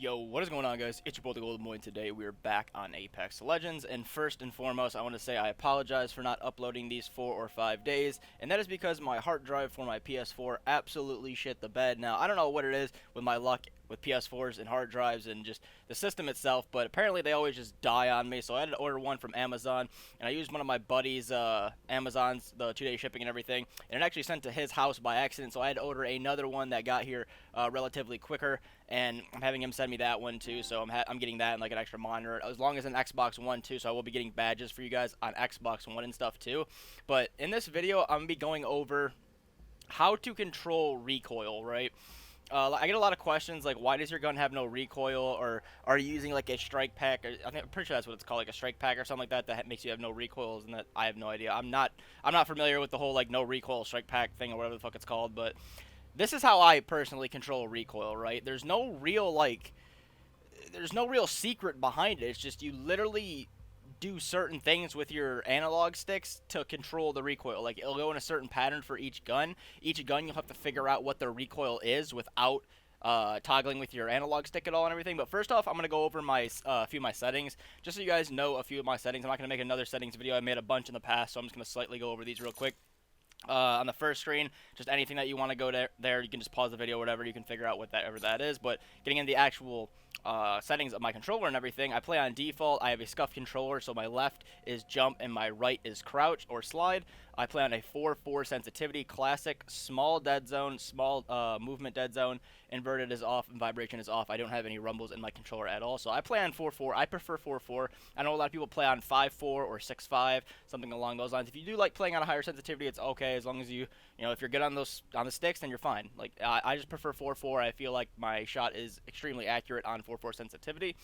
Yo, what is going on, guys? It's your boy, the Golden Boy, and today we are back on Apex Legends. And first and foremost, I want to say I apologize for not uploading these 4 or 5 days, and that is because my hard drive for my PS4 absolutely shit the bed. Now, I don't know what it is with my luck with PS4s and hard drives and just the system itself, but apparently they always just die on me, so I had to order one from Amazon, and I used one of my buddies' Amazon's, the 2-day shipping and everything, and it actually sent to his house by accident, so I had to order another one that got here relatively quicker, and I'm having him send me that one too, so I'm getting that and like an extra monitor, as long as an Xbox One too, so I will be getting badges for you guys on Xbox One and stuff too. But in this video, I'm going to be going over how to control recoil, right? I get a lot of questions like, why does your gun have no recoil, or are you using like a strike pack? Or, I'm pretty sure that's what it's called, like a strike pack or something like that, that makes you have no recoils. And that I have no idea. I'm not familiar with the whole like no recoil strike pack thing or whatever the fuck it's called. But this is how I personally control recoil, right? There's no real secret behind it. It's just you literally do certain things with your analog sticks to control the recoil. Like, it'll go in a certain pattern for each gun. Each gun, you'll have to figure out what the recoil is without toggling with your analog stick at all and everything. But first off, I'm going to go over my a few of my settings, just so you guys know a few of my settings. I'm not going to make another settings video. I made a bunch in the past, so I'm just going to slightly go over these real quick. On the first screen, just anything that you want to go there, you can just pause the video, whatever, you can figure out whatever that is. But getting into the actual settings of my controller and everything, I play on default. I have a scuff controller, so my left is jump and my right is crouch or slide. I play on a 4-4 sensitivity, classic, small dead zone, small movement dead zone, inverted is off, and vibration is off. I don't have any rumbles in my controller at all, so I play on 4-4. I prefer 4-4. I know a lot of people play on 5-4 or 6-5, something along those lines. If you do like playing on a higher sensitivity, it's okay, as long as you know, if you're good on the sticks, then you're fine. Like, I just prefer 4-4. I feel like my shot is extremely accurate on 4-4 sensitivity,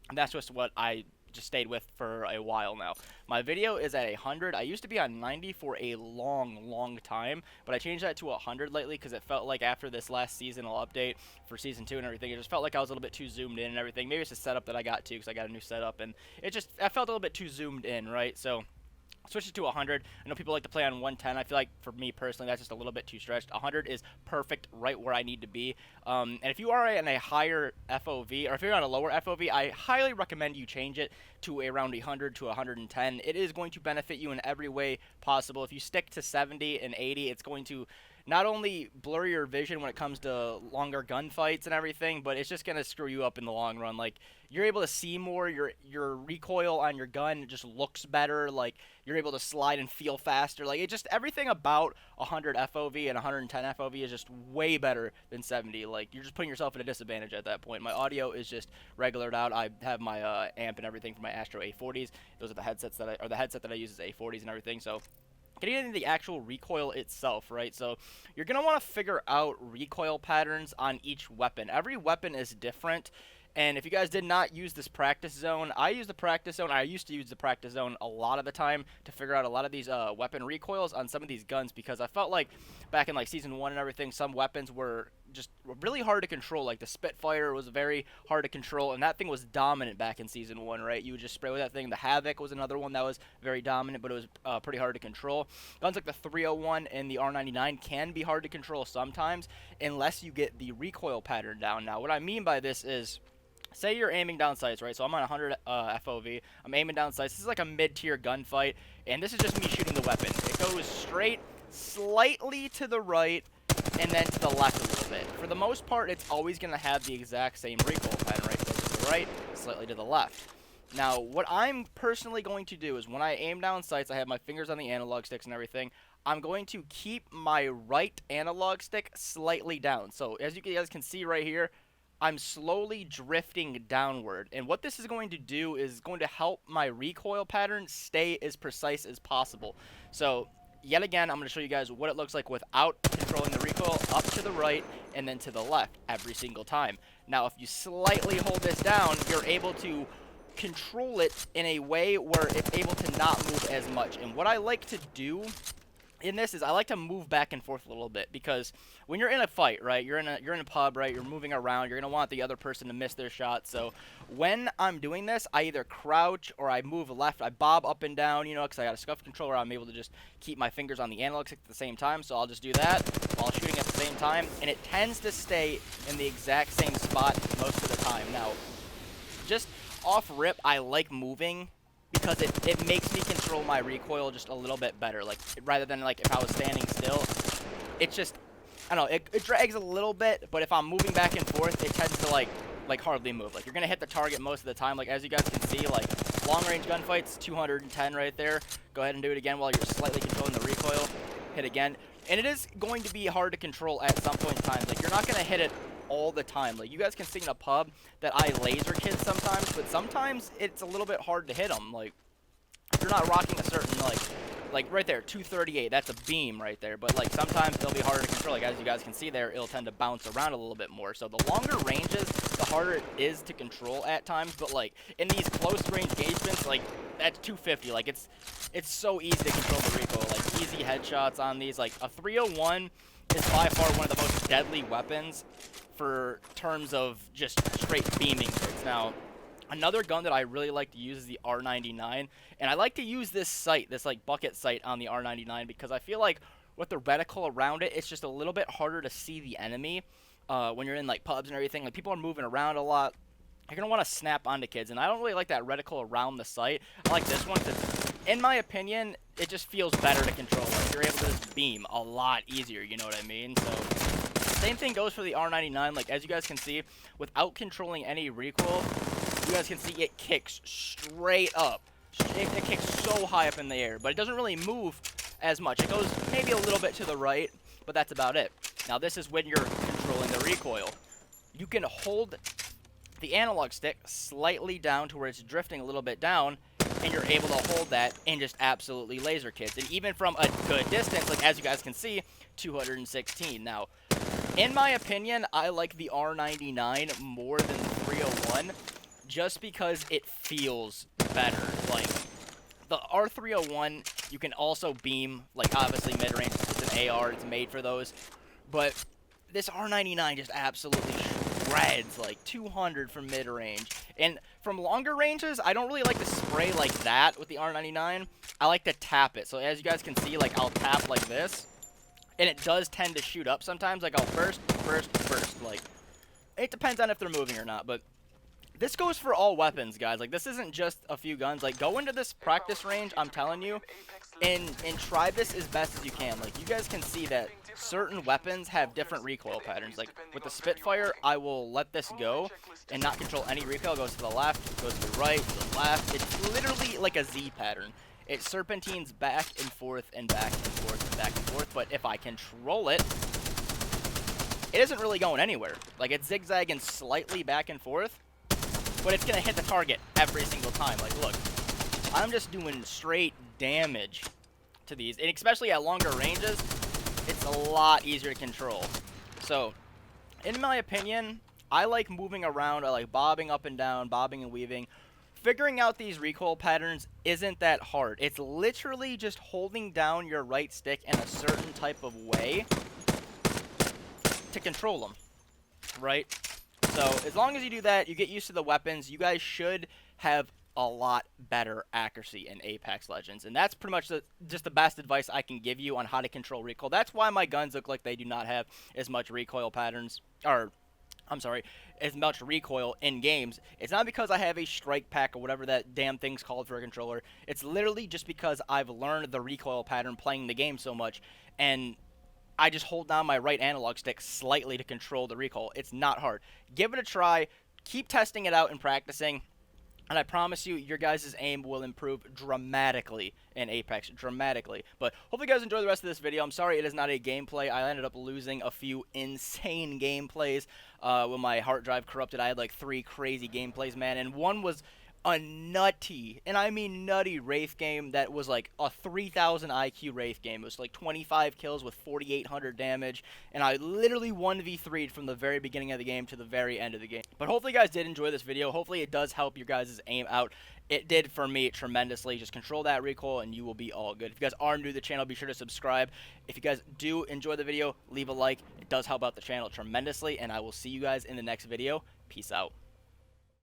and that's just what I just stayed with for a while now. My video is at 100. I used to be on 90 for a long time, but I changed that to 100 lately because it felt like after this last seasonal update for season 2 and everything, it just felt like I was a little bit too zoomed in and everything. Maybe it's the setup that I got too, because I got a new setup, and I felt a little bit too zoomed in, right? So switch it to 100. I know people like to play on 110. I feel like, for me personally, that's just a little bit too stretched. 100 is perfect, right where I need to be. And if you are in a higher FOV, or if you're on a lower FOV, I highly recommend you change it to around 100 to 110. It is going to benefit you in every way possible. If you stick to 70 and 80, it's going to not only blur your vision when it comes to longer gunfights and everything, but it's just going to screw you up in the long run. Like, you're able to see more, your recoil on your gun just looks better, like, you're able to slide and feel faster. Like, it just, everything about 100 FOV and 110 FOV is just way better than 70. Like, you're just putting yourself at a disadvantage at that point. My audio is just regulared out. I have my amp and everything for my Astro A40s. Those are the headsets that the headset that I use is A40s and everything, so getting into the actual recoil itself, right? So you're going to want to figure out recoil patterns on each weapon. Every weapon is different. And if you guys did not use this practice zone, I use the practice zone. I used to use the practice zone a lot of the time to figure out a lot of these weapon recoils on some of these guns, because I felt like back in like season 1 and everything, some weapons were just really hard to control. Like the Spitfire was very hard to control, and that thing was dominant back in season 1, right? You would just spray with that thing. The Havoc was another one that was very dominant, but it was pretty hard to control. Guns like the 301 and the R99 can be hard to control sometimes, unless you get the recoil pattern down. Now, what I mean by this is, say you're aiming down sights, right? So I'm on 100 FOV. I'm aiming down sights. This is like a mid-tier gunfight, and this is just me shooting the weapon. It goes straight, slightly to the right, and then to the left a little bit. For the most part, it's always going to have the exact same recoil pattern, right? So to the right, slightly to the left. Now, what I'm personally going to do is when I aim down sights, I have my fingers on the analog sticks and everything. I'm going to keep my right analog stick slightly down. So as you guys can see right here, I'm slowly drifting downward, and what this is going to do is going to help my recoil pattern stay as precise as possible. So yet again, I'm going to show you guys what it looks like without controlling the recoil, up to the right and then to the left every single time. Now, if you slightly hold this down, you're able to control it in a way where it's able to not move as much. And what I like to do in this is I like to move back and forth a little bit, because when you're in a fight, right, you're in a pub, right, you're moving around, you're going to want the other person to miss their shot. So when I'm doing this, I either crouch or I move left. I bob up and down, you know, because I got a scuff controller. I'm able to just keep my fingers on the analog stick at the same time. So I'll just do that while shooting at the same time, and it tends to stay in the exact same spot most of the time. time. Now, just off rip, I like moving because it makes me control my recoil just a little bit better. Like, rather than like if I was standing still, it's just, I don't know, it drags a little bit, but if I'm moving back and forth, it tends to like hardly move. Like, you're gonna hit the target most of the time. Like, as you guys can see, like long range gunfights, 210 right there. Go ahead and do it again while you're slightly controlling the recoil. Hit again. And it is going to be hard to control at some point in time. Like, you're not gonna hit it all the time. Like, you guys can see in a pub that I laser kids sometimes, but sometimes it's a little bit hard to hit them. Like, if you're not rocking a certain, like right there, 238, that's a beam right there. But like sometimes they'll be harder to control. Like, as you guys can see there, it'll tend to bounce around a little bit more. So the longer ranges, the harder it is to control at times. But like in these close range engagements, like that's 250. Like it's so easy to control the recoil. Like easy headshots on these. Like a 301 is by far one of the most deadly weapons for terms of just straight beaming hits. Now, another gun that I really like to use is the R99, and I like to use this sight, this like bucket sight on the R99, because I feel like with the reticle around it, it's just a little bit harder to see the enemy when you're in like pubs and everything. Like, people are moving around a lot. You're gonna want to snap onto kids, and I don't really like that reticle around the sight. I like this one because, in my opinion, it just feels better to control. Like, you're able to just beam a lot easier, you know what I mean? So same thing goes for the R99. Like, as you guys can see, without controlling any recoil, you guys can see it kicks straight up. It kicks so high up in the air, but it doesn't really move as much. It goes maybe a little bit to the right, but that's about it. Now, this is when you're controlling the recoil. You can hold the analog stick slightly down to where it's drifting a little bit down, and you're able to hold that and just absolutely laser kids. And even from a good distance, like as you guys can see, 216. Now, in my opinion, I like the R99 more than the 301 just because it feels better. Like, the R301, you can also beam, like obviously mid-range, it's an AR, it's made for those, but this R99 just absolutely shreds, like 200 from mid-range. And from longer ranges, I don't really like to spray like that with the R99. I like to tap it. So as you guys can see, like I'll tap like this, and it does tend to shoot up sometimes. Like I'll burst. Like, it depends on if they're moving or not, but this goes for all weapons, guys. Like, this isn't just a few guns. Like, go into this practice range, I'm telling you, and try this as best as you can. Like, you guys can see that certain weapons have different recoil patterns. Like, with the Spitfire, I will let this go and not control any recoil. It goes to the left, goes to the right, to the left. It's literally like a Z pattern. It serpentines back and forth and back and forth and back and forth, but if I control it, it isn't really going anywhere. Like, it's zigzagging slightly back and forth, but it's gonna hit the target every single time. Like, look, I'm just doing straight damage to these, and especially at longer ranges, it's a lot easier to control. So, in my opinion, I like moving around. I like bobbing up and down, bobbing and weaving. Figuring out these recoil patterns isn't that hard. It's literally just holding down your right stick in a certain type of way to control them, right? So as long as you do that, you get used to the weapons, you guys should have a lot better accuracy in Apex Legends. And that's pretty much just the best advice I can give you on how to control recoil. That's why my guns look like they do not have as much recoil patterns, or I'm sorry, as much recoil in games. It's not because I have a strike pack or whatever that damn thing's called for a controller. It's literally just because I've learned the recoil pattern playing the game so much, and I just hold down my right analog stick slightly to control the recoil. It's not hard. Give it a try. Keep testing it out and practicing. And I promise you, your guys' aim will improve dramatically in Apex. Dramatically. But hopefully you guys enjoy the rest of this video. I'm sorry it is not a gameplay. I ended up losing a few insane gameplays when my hard drive corrupted. I had like 3 crazy gameplays, man. And one was a nutty, and I mean nutty, Wraith game that was like a 3,000 IQ Wraith game. It was like 25 kills with 4,800 damage, and I literally 1v3'd from the very beginning of the game to the very end of the game. But hopefully you guys did enjoy this video. Hopefully it does help your guys' aim out. It did for me tremendously. Just control that recoil and you will be all good. If you guys are new to the channel, be sure to subscribe. If you guys do enjoy the video, leave a like. It does help out the channel tremendously, and I will see you guys in the next video. Peace out.